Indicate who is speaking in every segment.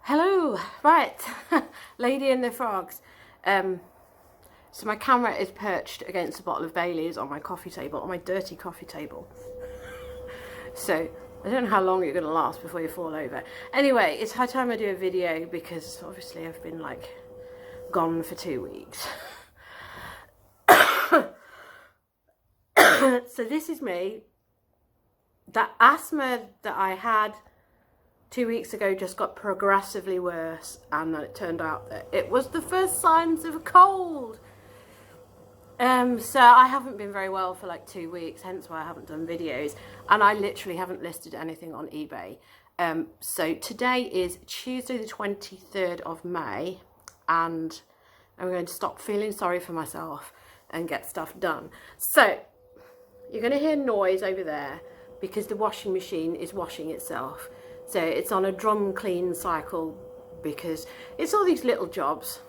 Speaker 1: Hello, right, Lady and the Frogs. So my camera is perched against a bottle of Bailey's on my coffee table, on my dirty coffee table. So I don't know how long you're going to last before you fall over. Anyway, it's high time I do a video because obviously I've been like gone for 2 weeks. So this is me. That asthma that I had 2 weeks ago just got progressively worse, and then it turned out that it was the first signs of a cold. So I haven't been very well for like 2 weeks, hence why I haven't done videos, and I literally haven't listed anything on eBay. So today is Tuesday the 23rd of May, and I'm going to stop feeling sorry for myself and get stuff done. So you're going to hear noise over there because the washing machine is washing itself. So it's on a drum clean cycle because it's all these little jobs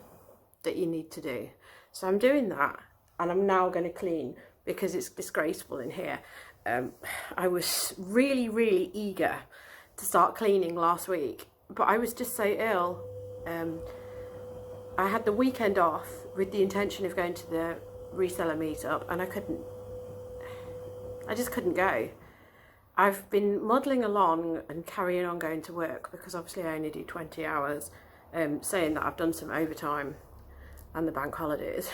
Speaker 1: that you need to do. So I'm doing that, and I'm now going to clean because it's disgraceful in here. I was really eager to start cleaning last week, but I was just so ill. I had the weekend off with the intention of going to the Reseller meetup, and I just couldn't go. I've been muddling along and carrying on going to work because obviously I only do 20 hours, saying that I've done some overtime and the bank holidays.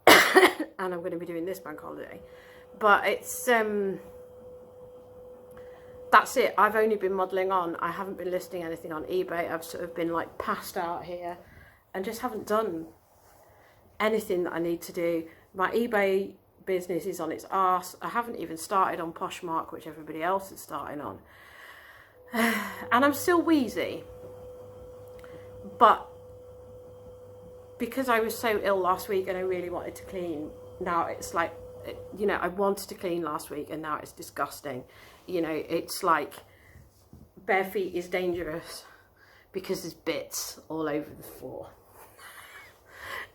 Speaker 1: And I'm going to be doing this bank holiday. But it's, that's it. I've only been muddling on. I haven't been listing anything on eBay. I've sort of been like passed out here and just haven't done anything that I need to do. My eBay business is on its arse. I haven't even started on Poshmark, which everybody else is starting on. And I'm still wheezy. But because I was so ill last week and I really wanted to clean, now it's like, you know, I wanted to clean last week and now it's disgusting. You know, it's like bare feet is dangerous because there's bits all over the floor.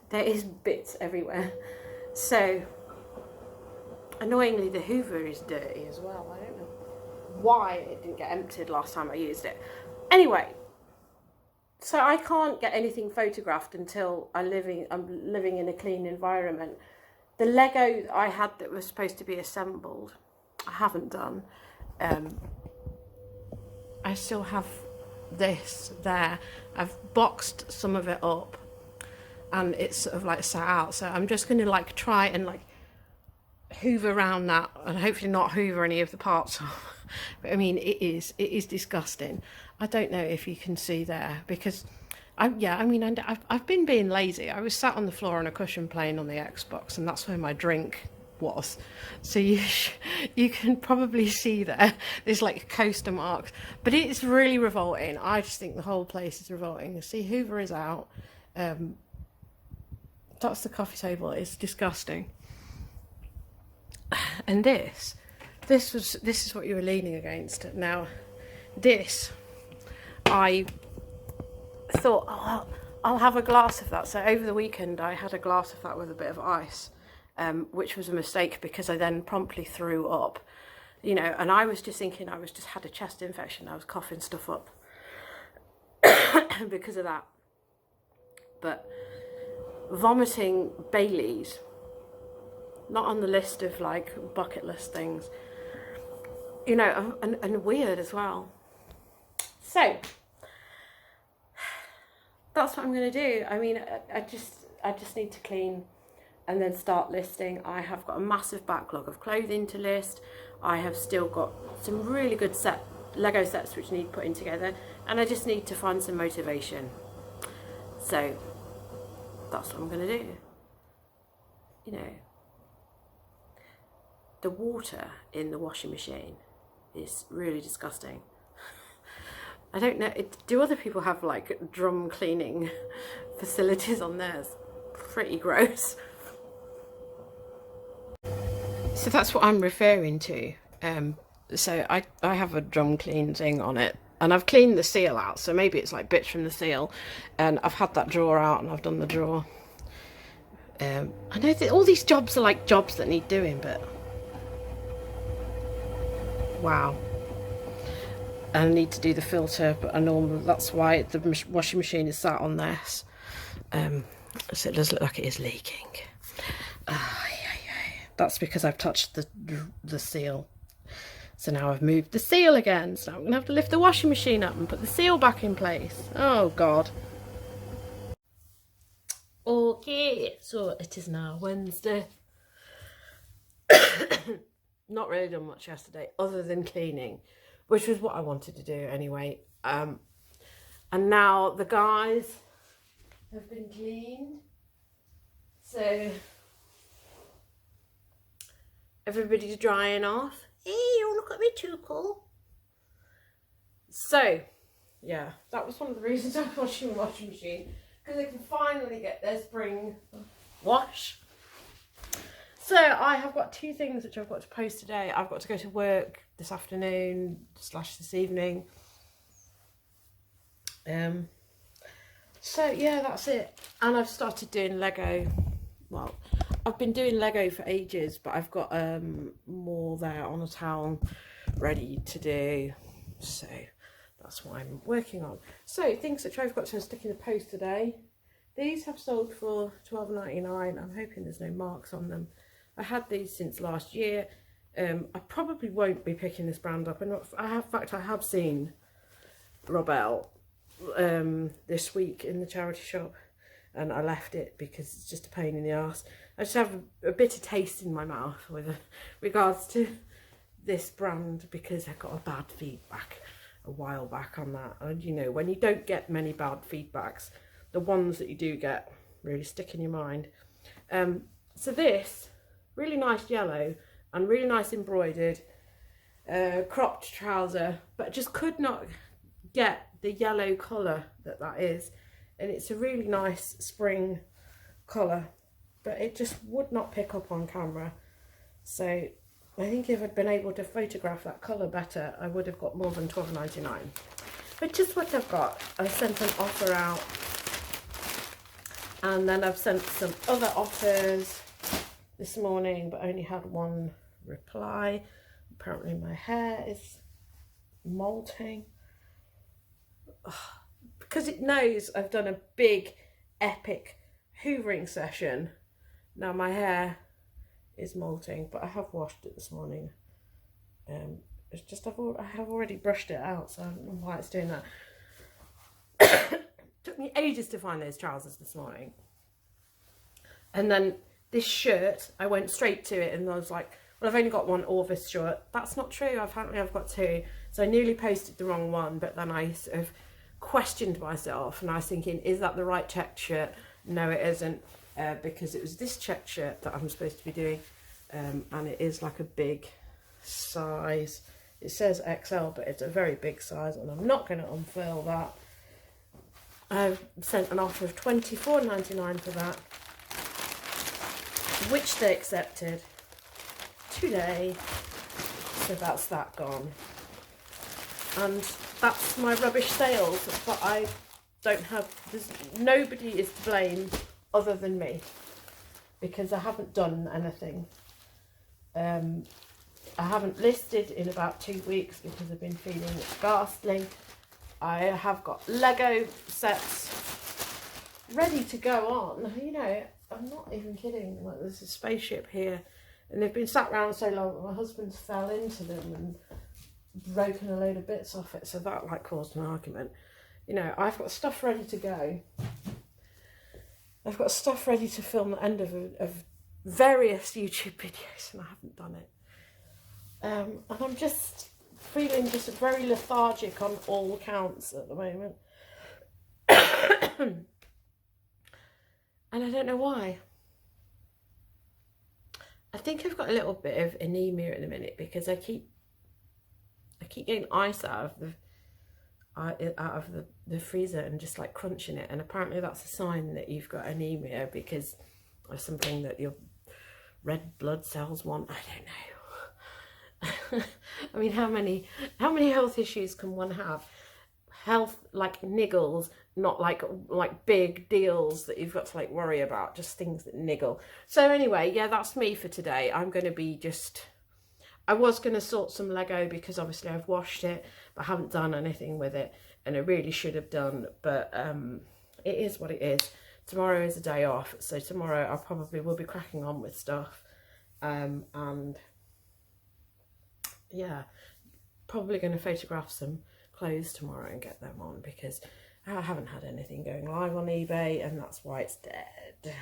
Speaker 1: There is bits everywhere. So annoyingly, the Hoover is dirty as well. I don't know why it didn't get emptied last time I used it. Anyway, so I can't get anything photographed until I'm living in a clean environment. The Lego that I had that was supposed to be assembled, I haven't done. I still have this there. I've boxed some of it up and it's sort of like sat out. So I'm just going to like try and like hoover around that and hopefully not hoover any of the parts off. But I mean, it is disgusting. I don't know if you can see there because I've been being lazy. I was sat on the floor on a cushion playing on the Xbox, and that's where my drink was. So you can probably see there's like coaster marks, but it's really revolting. I just think the whole place is revolting. You see, Hoover is out. That's the coffee table. It's disgusting. And this is what you were leaning against. Now, this, I thought, oh, I'll have a glass of that. So over the weekend, I had a glass of that with a bit of ice, which was a mistake because I then promptly threw up, you know. And I was just thinking I just had a chest infection. I was coughing stuff up because of that. But vomiting Bailey's, not on the list of like bucket list things, you know, and weird as well. So that's what I'm going to do. I mean, I just need to clean and then start listing. I have got a massive backlog of clothing to list. I have still got some really good Lego sets which need putting together, and I just need to find some motivation. So that's what I'm going to do. You know, the water in the washing machine is really disgusting. I don't know, do other people have like drum cleaning facilities on theirs? Pretty gross. So that's what I'm referring to. So I have a drum clean thing on it, and I've cleaned the seal out, so maybe it's like bits from the seal, and I've had that drawer out and I've done the drawer. I know that all these jobs are like jobs that need doing, but wow. I need to do the filter, but that's why the washing machine is sat on this. So it does look like it is leaking. That's because I've touched the seal. So now I've moved the seal again. So I'm going to have to lift the washing machine up and put the seal back in place. Oh, God. Okay, so it is now Wednesday. Not really done much yesterday other than cleaning, which was what I wanted to do anyway. And now the guys have been cleaned. So everybody's drying off. Hey, you don't look at me too cool. So, yeah, that was one of the reasons I'm washing the washing machine, because they can finally get their spring wash. So I have got 2 things which I've got to post today. I've got to go to work this afternoon / this evening. So yeah, that's it. And I've started doing Lego. Well, I've been doing Lego for ages, but I've got more there on a towel ready to do. So that's what I'm working on. So things which I've got to stick in the post today. These have sold for $12.99. I'm hoping there's no marks on them. I had these since last year. I probably won't be picking this brand up. In fact, I have seen Robel this week in the charity shop, and I left it because it's just a pain in the arse. I just have a bitter taste in my mouth with regards to this brand, because I got a bad feedback a while back on that. And you know, when you don't get many bad feedbacks, the ones that you do get really stick in your mind. So this really nice yellow and really nice embroidered cropped trouser, but just could not get the yellow colour that is, and it's a really nice spring colour, but it just would not pick up on camera. So I think if I'd been able to photograph that colour better, I would have got more than $12.99, which is what I've got. I sent an offer out, and then I've sent some other offers this morning, but only had one reply. Apparently my hair is molting. Because it knows I've done a big epic hoovering session. Now my hair is molting, but I have washed it this morning. It's just I have already brushed it out, so I don't know why it's doing that. Took me ages to find those trousers this morning. And then this shirt, I went straight to it and I was like, well, I've only got one Orvis shirt. That's not true. Apparently I've got 2. So I nearly posted the wrong one, but then I sort of questioned myself and I was thinking, is that the right checked shirt? No, it isn't, because it was this checked shirt that I'm supposed to be doing, and it is like a big size. It says XL, but it's a very big size, and I'm not going to unfurl that. I've sent an offer of $24.99 for that, which they accepted today. So that's that gone. And that's my rubbish sales, but I don't have, nobody is to blame other than me, because I haven't done anything. I haven't listed in about 2 weeks because I've been feeling ghastly. I have got Lego sets ready to go on. You know, I'm not even kidding. Like, there's a spaceship here, and they've been sat around so long that my husband's fell into them and broken a load of bits off it, so that like caused an argument. You know, I've got stuff ready to go. I've got stuff ready to film the end of various YouTube videos, and I haven't done it. And I'm just feeling just very lethargic on all counts at the moment. And I don't know why. I think I've got a little bit of anemia at the minute, because I keep getting ice out of the freezer and just like crunching it, and apparently that's a sign that you've got anemia, because of something that your red blood cells want. I don't know. I mean, how many health issues can one have? Health like niggles, not like big deals that you've got to like worry about, just things that niggle. So anyway, yeah, that's me for today. I'm going to be just, I was going to sort some Lego because obviously I've washed it, but I haven't done anything with it, and I really should have done, but it is what it is. Tomorrow is a day off, so tomorrow I probably will be cracking on with stuff, and yeah, probably going to photograph some clothes tomorrow and get them on, because I haven't had anything going live on eBay, and that's why it's dead.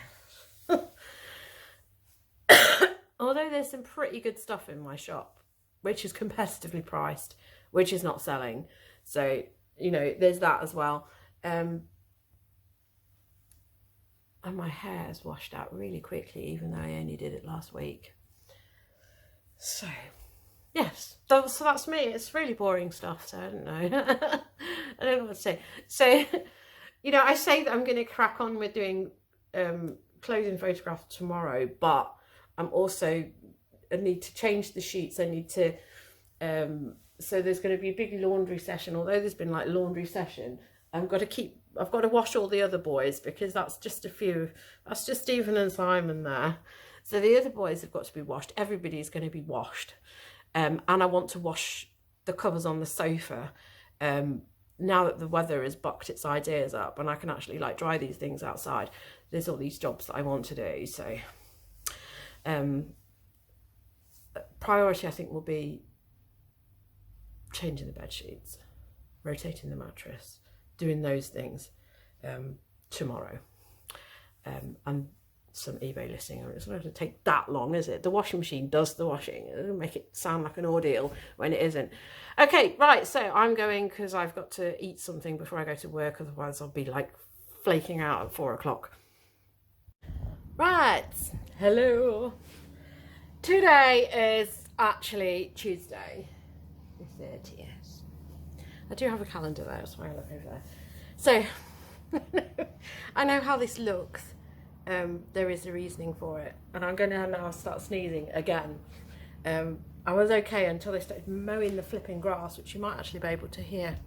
Speaker 1: Although there's some pretty good stuff in my shop, which is competitively priced, which is not selling. So, you know, there's that as well. And my hair is washed out really quickly, even though I only did it last week. So, yes, so that's me. It's really boring stuff, so I don't know. I don't know what to say. So, you know, I say that I'm going to crack on with doing clothing photographs tomorrow, but I'm also, I need to change the sheets. I need to, so there's going to be a big laundry session. Although there's been like laundry session, I've got to wash all the other boys, because that's just a few, that's just Stephen and Simon there. So the other boys have got to be washed. Everybody's going to be washed. And I want to wash the covers on the sofa. Now that the weather has bucked its ideas up and I can actually like dry these things outside, there's all these jobs that I want to do. So priority, I think, will be changing the bed sheets, rotating the mattress, doing those things tomorrow, and some eBay listing. It's not going to take that long, is it? The washing machine does the washing. It'll make it sound like an ordeal when it isn't. Okay, right, so I'm going because I've got to eat something before I go to work, otherwise I'll be like flaking out at 4 o'clock. Right, hello. Today is actually Tuesday, the 30th. I do have a calendar there, that's why I look over there. So, I know how this looks. There is a reasoning for it, and I'm going to now start sneezing again. I was okay until they started mowing the flipping grass, which you might actually be able to hear.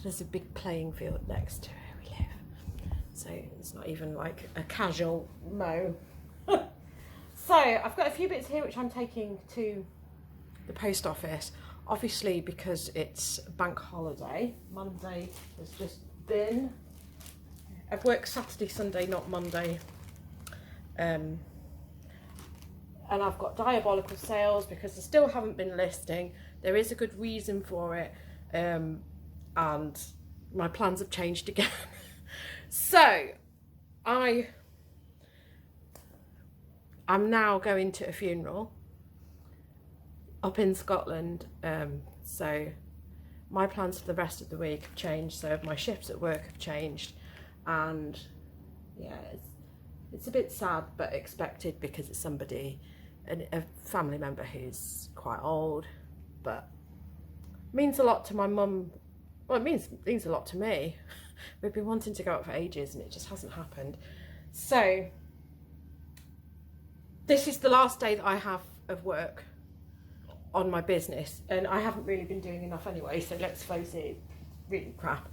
Speaker 1: There's a big playing field next to where we live, so it's not even like a casual mow. So I've got a few bits here which I'm taking to the post office, obviously because it's bank holiday. Monday has just been. I've worked Saturday, Sunday, not Monday. And I've got diabolical sales because I still haven't been listing. There is a good reason for it. And my plans have changed again. So I'm now going to a funeral up in Scotland. So my plans for the rest of the week have changed. So my shifts at work have changed. And yeah, it's a bit sad but expected, because it's somebody, a family member who's quite old, but means a lot to my mum. Well, it means a lot to me. We've been wanting to go out for ages and it just hasn't happened. So this is the last day that I have of work on my business, and I haven't really been doing enough anyway, so let's face it, really crap.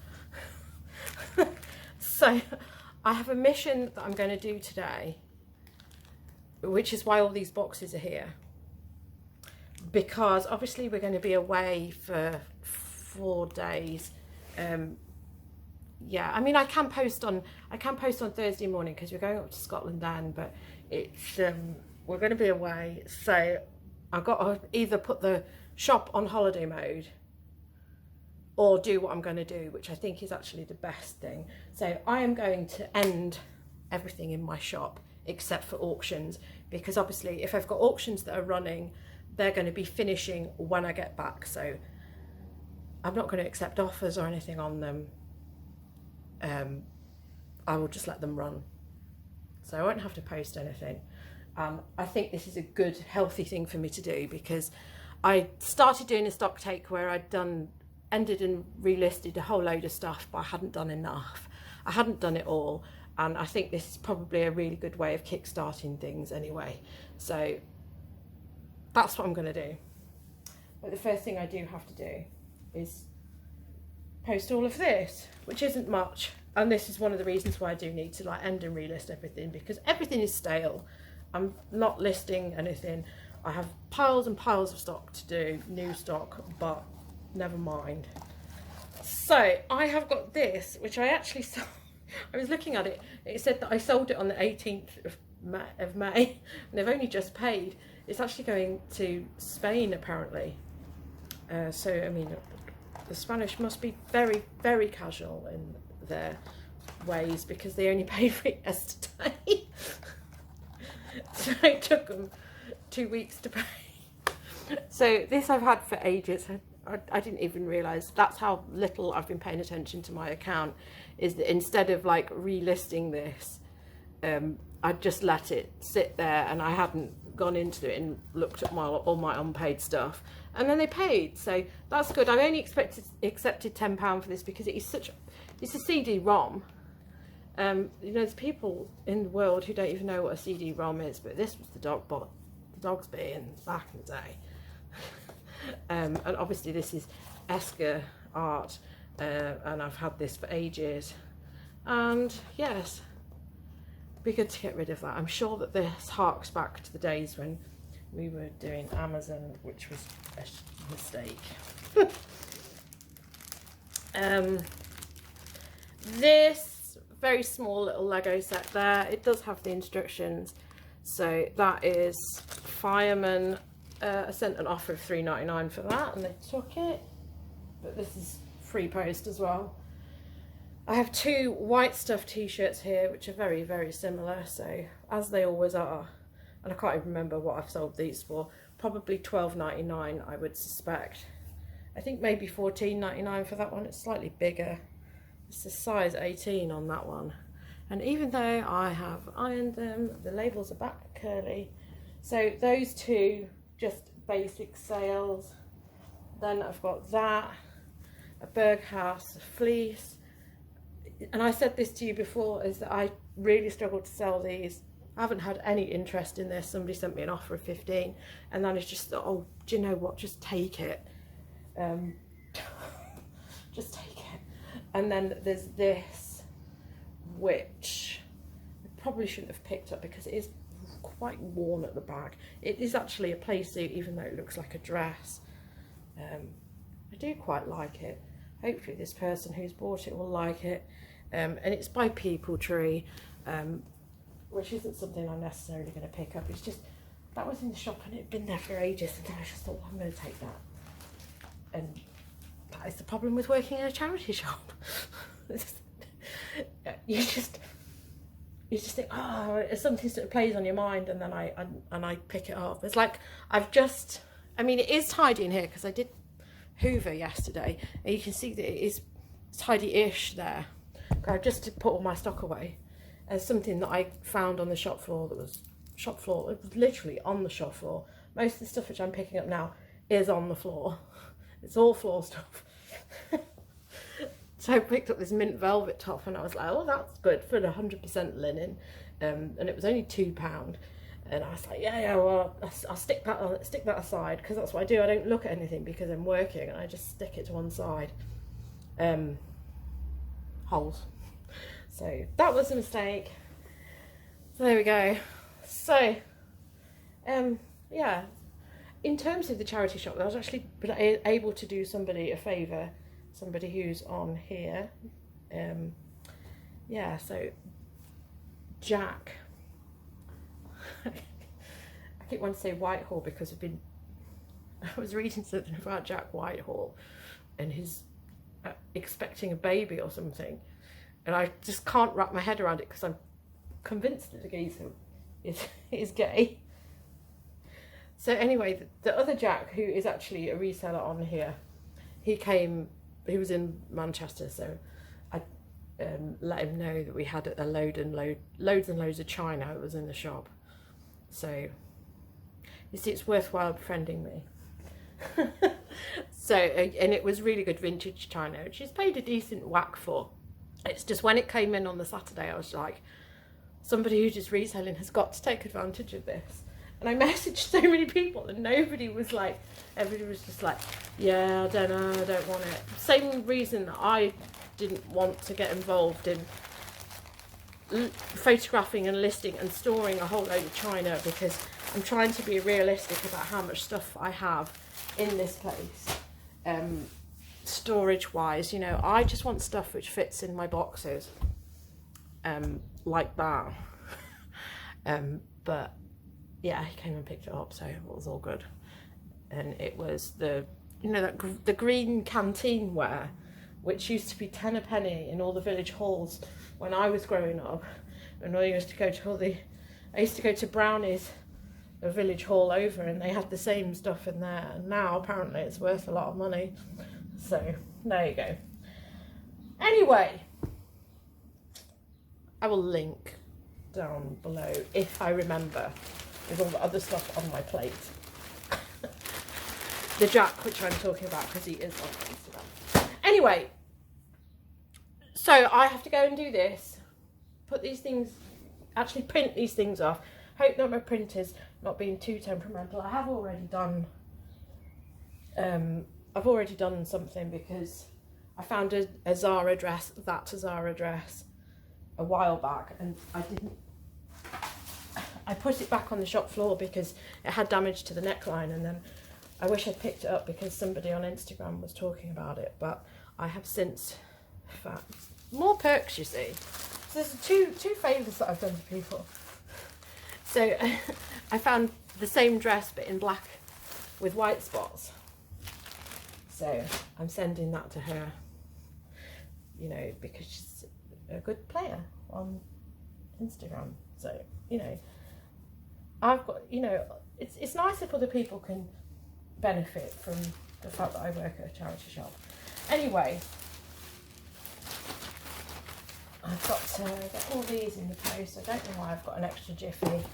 Speaker 1: So I have a mission that I'm going to do today, which is why all these boxes are here, because obviously we're going to be away for 4 days. Yeah, I mean, I can post on Thursday morning because we're going up to Scotland then, but it's we're going to be away, so I've got to either put the shop on holiday mode or do what I'm going to do, which I think is actually the best thing. So I am going to end everything in my shop except for auctions, because obviously if I've got auctions that are running, they're going to be finishing when I get back. So I'm not going to accept offers or anything on them. I will just let them run. So I won't have to post anything. I think this is a good, healthy thing for me to do, because I started doing a stock take where I'd ended and relisted a whole load of stuff, but I hadn't done enough. I hadn't done it all, and I think this is probably a really good way of kick-starting things anyway. So that's what I'm going to do. But the first thing I do have to do is post all of this, which isn't much, and this is one of the reasons why I do need to like end and relist everything, because everything is stale. I'm not listing anything. I have piles and piles of stock to do, new stock, but never mind. So I have got this, which I actually saw. I was looking at it. It said that I sold it on the 18th of May, and they've only just paid. It's actually going to Spain apparently. So I mean, the Spanish must be very, very casual in their ways, because they only paid for it yesterday. So it took them 2 weeks to pay. So this I've had for ages. I didn't even realise that's how little I've been paying attention to my account, is that instead of like relisting this, I just let it sit there, and I hadn't gone into it and looked at all my unpaid stuff, and then they paid. So that's good. I only accepted £10 for this because it's a CD-ROM. You know, there's people in the world who don't even know what a CD-ROM is, but this was the dog's being back in the day. And obviously this is Esker art, and I've had this for ages, and yes, be good to get rid of that. I'm sure that this harks back to the days when we were doing Amazon, which was a mistake. This very small little Lego set there, it does have the instructions. So that is Fireman. I sent an offer of £3.99 for that, and they took it, but this is free post as well. I have 2 white stuff t-shirts here, which are very, very similar, so as they always are, and I can't even remember what I've sold these for. Probably £12.99, I would suspect. I think maybe £14.99 for that one. It's slightly bigger. It's a size 18 on that one, and even though I have ironed them, the labels are back curly. So those 2 just basic sales. Then I've got that, a Berghaus, a fleece, and I said this to you before, is that I really struggled to sell these. I haven't had any interest in this. Somebody sent me an offer of 15, and then it's just, oh, do you know what, just take it. Just take it. And then there's this, which I probably shouldn't have picked up because it is quite worn at the back. It is actually a play suit, even though it looks like a dress. I do quite like it. Hopefully this person who's bought it will like it. And it's by People Tree, which isn't something I'm necessarily going to pick up. It's just, that was in the shop and it'd been there for ages, and I just thought, well, I'm going to take that. And that is the problem with working in a charity shop. you just think, oh, it's something that plays on your mind, and then I pick it up. It's like I mean, it is tidy in here because I did Hoover yesterday, and you can see that it is tidy-ish there. I've just put all my stock away. As something that I found on the shop floor, it was literally on the shop floor. Most of the stuff which I'm picking up now is on the floor. It's all floor stuff. So I picked up this mint velvet top, and I was like, oh, that's good for the 100% linen, and it was only £2. And I was like, yeah, well, I'll stick that aside, because that's what I do. I don't look at anything because I'm working, and I just stick it to one side. Holes. So that was a mistake. So there we go. So, yeah. In terms of the charity shop, I was actually able to do somebody a favour, somebody who's on here. Yeah, so Jack. I keep wanting to say Whitehall because I was reading something about Jack Whitehall and his expecting a baby or something, and I just can't wrap my head around it because I'm convinced that the geezer is gay. So anyway, the other Jack, who is actually a reseller on here, he was in Manchester, so I let him know that we had a loads and loads of china. It was in the shop. So you see, it's worthwhile befriending me. So, and it was really good vintage china, which he's paid a decent whack for. It's just when it came in on the Saturday, I was like, somebody who's just reselling has got to take advantage of this. And I messaged so many people, and everybody was just like, yeah, I don't know, I don't want it. Same reason that I didn't want to get involved in photographing and listing and storing a whole load of china, because I'm trying to be realistic about how much stuff I have in this place, storage wise. You know, I just want stuff which fits in my boxes, like that. But yeah, he came and picked it up, so it was all good. And it was the, you know, the green canteen ware, which used to be 10 a penny in all the village halls when I was growing up. And I used to go to I used to go to Brownie's, a village hall over, and they had the same stuff in there. And now apparently it's worth a lot of money. So there you go. Anyway, I will link down below if I remember, with all the other stuff on my plate. The Jack, which I'm talking about because he is on Instagram. Anyway, so I have to go and do this, put these things, actually print these things off. Hope that my printer's not being too temperamental. I have already done, I've already done something, because I found a Zara dress, a while back, and I put it back on the shop floor because it had damage to the neckline, and then I wish I'd picked it up because somebody on Instagram was talking about it, but I have since found more perks, you see. So there's two favours that I've done to people. So I found the same dress but in black with white spots. So I'm sending that to her, you know, because she's a good player on Instagram. So, you know, I've got, you know, it's nice if other people can benefit from the fact that I work at a charity shop. Anyway, I've got to get all these in the post. I don't know why I've got an extra jiffy,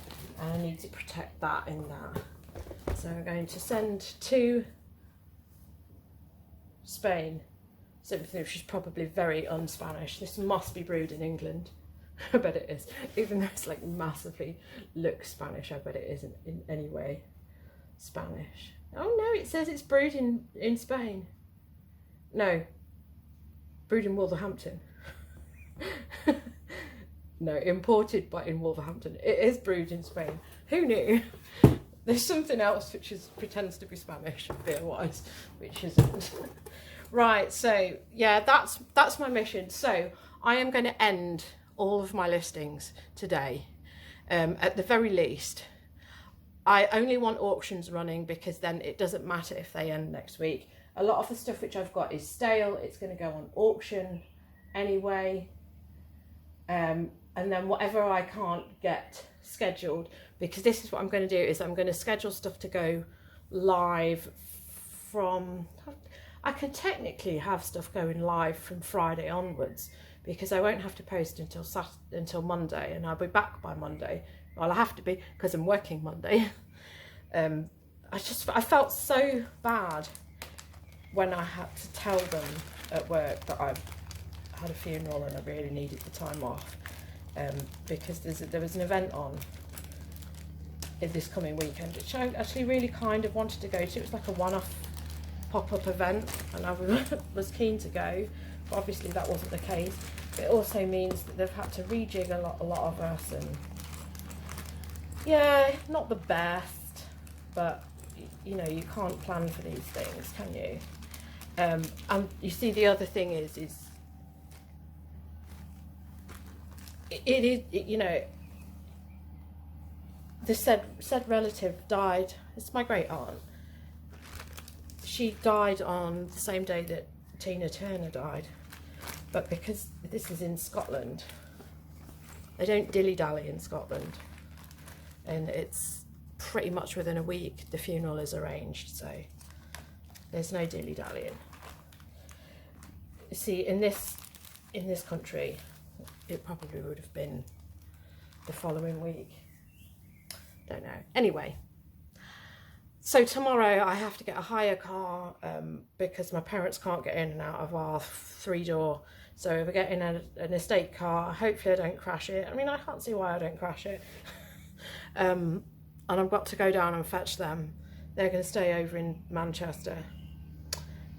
Speaker 1: and I need to protect that in that. So I'm going to send to Spain something which is probably very un-Spanish. This must be brewed in England. I bet it is. Even though it's like massively looks Spanish, I bet it isn't in any way Spanish. Oh no, it says it's brewed in Spain. No, brewed in Wolverhampton. No, imported but in Wolverhampton. It is brewed in Spain. Who knew? There's something else which pretends to be Spanish beer-wise, which isn't. Right, so yeah, that's my mission. So I am going to end all of my listings today, at the very least. I only want auctions running because then it doesn't matter if they end next week. A lot of the stuff which I've got is stale. It's going to go on auction anyway. And then whatever I can't get scheduled, because this is what I'm going to do, is I'm going to schedule stuff to go live from, I can technically have stuff going live from Friday onwards, because I won't have to post until Monday, and I'll be back by Monday. Well, I have to be because I'm working Monday. I felt so bad when I had to tell them at work that I had a funeral and I really needed the time off, because there was an event on this coming weekend which I actually really kind of wanted to go to. It was like a one-off pop-up event, and I was keen to go, but obviously that wasn't the case. It also means that they've had to rejig a lot of us, and yeah, not the best, but you know, you can't plan for these things, can you? And you see, the other thing is you know, the said relative died. It's my great aunt. She died on the same day that Tina Turner died, but because this is in Scotland, they don't dilly-dally in Scotland, and it's pretty much within a week the funeral is arranged, so there's no dilly-dallying. See, in this country, it probably would have been the following week. Don't know. Anyway, so tomorrow I have to get a hire car, because my parents can't get in and out of our 3-door. So we're getting an estate car. Hopefully I don't crash it. I mean, I can't see why I don't crash it. And I've got to go down and fetch them. They're going to stay over in Manchester,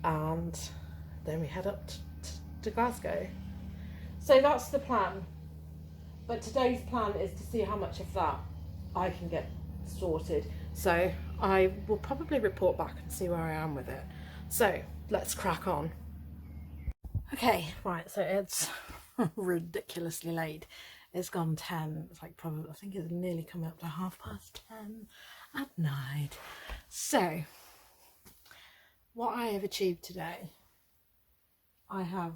Speaker 1: and then we head up to Glasgow. So that's the plan. But today's plan is to see how much of that I can get sorted. So I will probably report back and see where I am with it. So let's crack on. Okay, right, so it's ridiculously late. It's gone 10. It's like probably, I think it's nearly coming up to 10:30 at night. So what I have achieved today, I have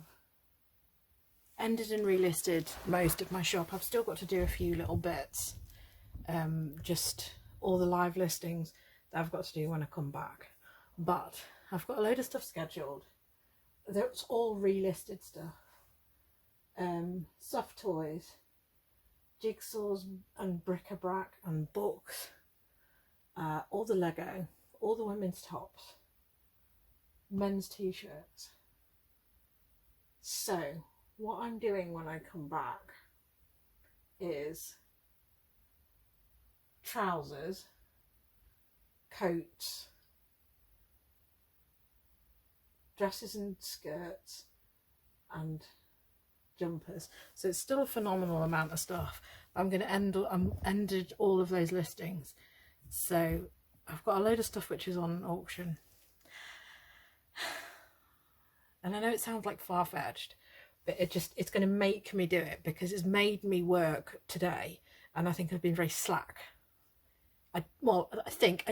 Speaker 1: ended and relisted most of my shop. I've still got to do a few little bits, just all the live listings that I've got to do when I come back, but I've got a load of stuff scheduled. That's all relisted stuff, soft toys, jigsaws and bric-a-brac and books, all the Lego, all the women's tops, men's t-shirts. So what I'm doing when I come back is trousers, coats, dresses and skirts and jumpers. So it's still a phenomenal amount of stuff. I'm going to ended all of those listings. So I've got a load of stuff which is on auction. And I know it sounds like far-fetched, but it's going to make me do it because it's made me work today, and I think I've been very slack. I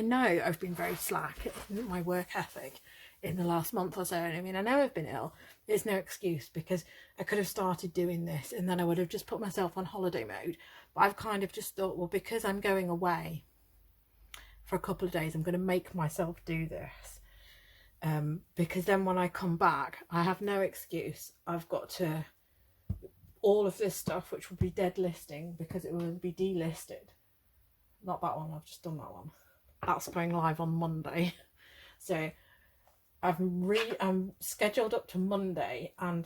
Speaker 1: know I've been very slack in my work ethic in the last month or so. And I mean, I know I've been ill. It's no excuse, because I could have started doing this and then I would have just put myself on holiday mode. But I've kind of just thought, well, because I'm going away for a couple of days, I'm going to make myself do this. Because then when I come back, I have no excuse. I've got to, all of this stuff, which will be dead listing because it will be delisted. Not that one, I've just done that one. That's going live on Monday. So I'm scheduled up to Monday, and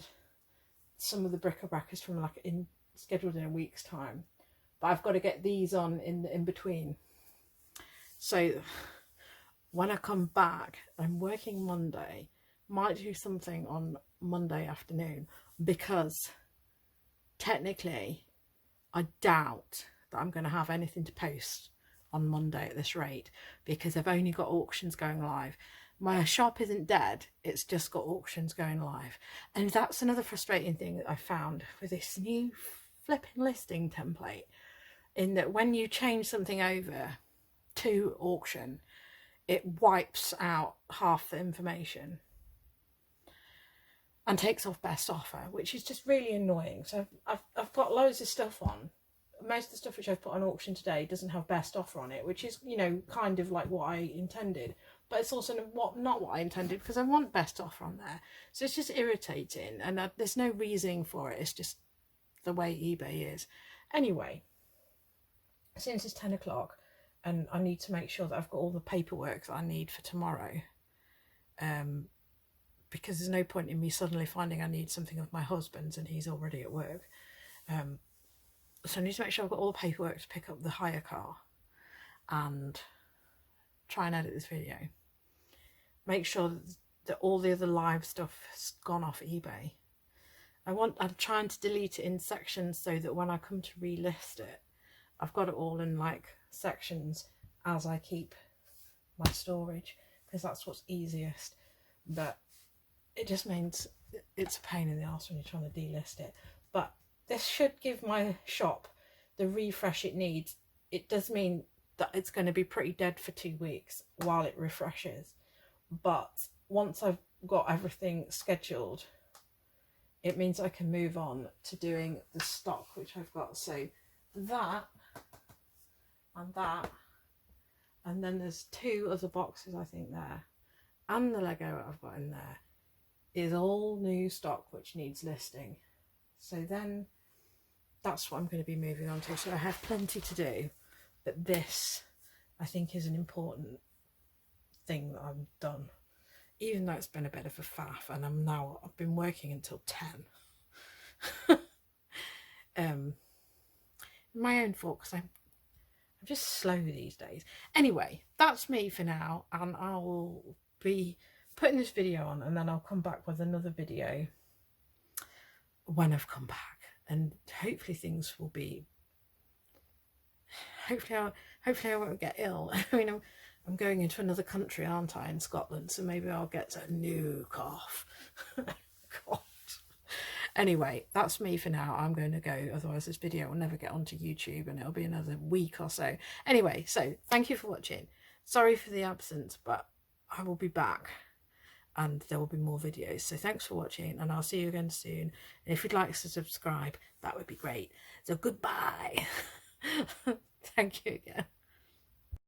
Speaker 1: some of the bric-a-brac is from scheduled in a week's time. But I've got to get these on in between. So when I come back, I'm working Monday, might do something on Monday afternoon, because technically I doubt that I'm going to have anything to post on Monday at this rate, because I've only got auctions going live. My shop isn't dead, it's just got auctions going live. And that's another frustrating thing that I found with this new flipping listing template, in that when you change something over to auction, it wipes out half the information and takes off best offer, which is just really annoying. So I've got loads of stuff on. Most of the stuff which I've put on auction today doesn't have best offer on it, which is, you know, kind of like what I intended. But it's also not what I intended, because I want best offer on there. So it's just irritating, and there's no reasoning for it. It's just the way eBay is. Anyway, since it's 10 o'clock and I need to make sure that I've got all the paperwork that I need for tomorrow, because there's no point in me suddenly finding I need something of my husband's and he's already at work. So I need to make sure I've got all the paperwork to pick up the hire car and try and edit this video. Make sure that all the other live stuff has gone off eBay. I'm trying to delete it in sections so that when I come to relist it, I've got it all in like sections as I keep my storage, because that's what's easiest. But it just means it's a pain in the arse when you're trying to delist it. But this should give my shop the refresh it needs. It does mean that it's going to be pretty dead for 2 weeks while it refreshes. But once I've got everything scheduled, it means I can move on to doing the stock which I've got. So that and that, and then there's 2 other boxes I think there, and the Lego I've got in there is all new stock which needs listing. So then that's what I'm going to be moving on to. So I have plenty to do, but this I think is an important thing that I've done, even though it's been a bit of a faff, and I've been working until 10. My own fault, because I'm just slow these days. Anyway, that's me for now, and I'll be putting this video on, and then I'll come back with another video when I've come back, and hopefully things will be hopefully I won't get ill. I mean, I'm going into another country, aren't I, in Scotland, so maybe I'll get a new cough. God. Anyway, that's me for now. I'm going to go, otherwise this video will never get onto YouTube and it'll be another week or so. Anyway, so thank you for watching. Sorry for the absence, but I will be back and there will be more videos. So thanks for watching, and I'll see you again soon. And if you'd like to subscribe, that would be great. So goodbye. Thank you again.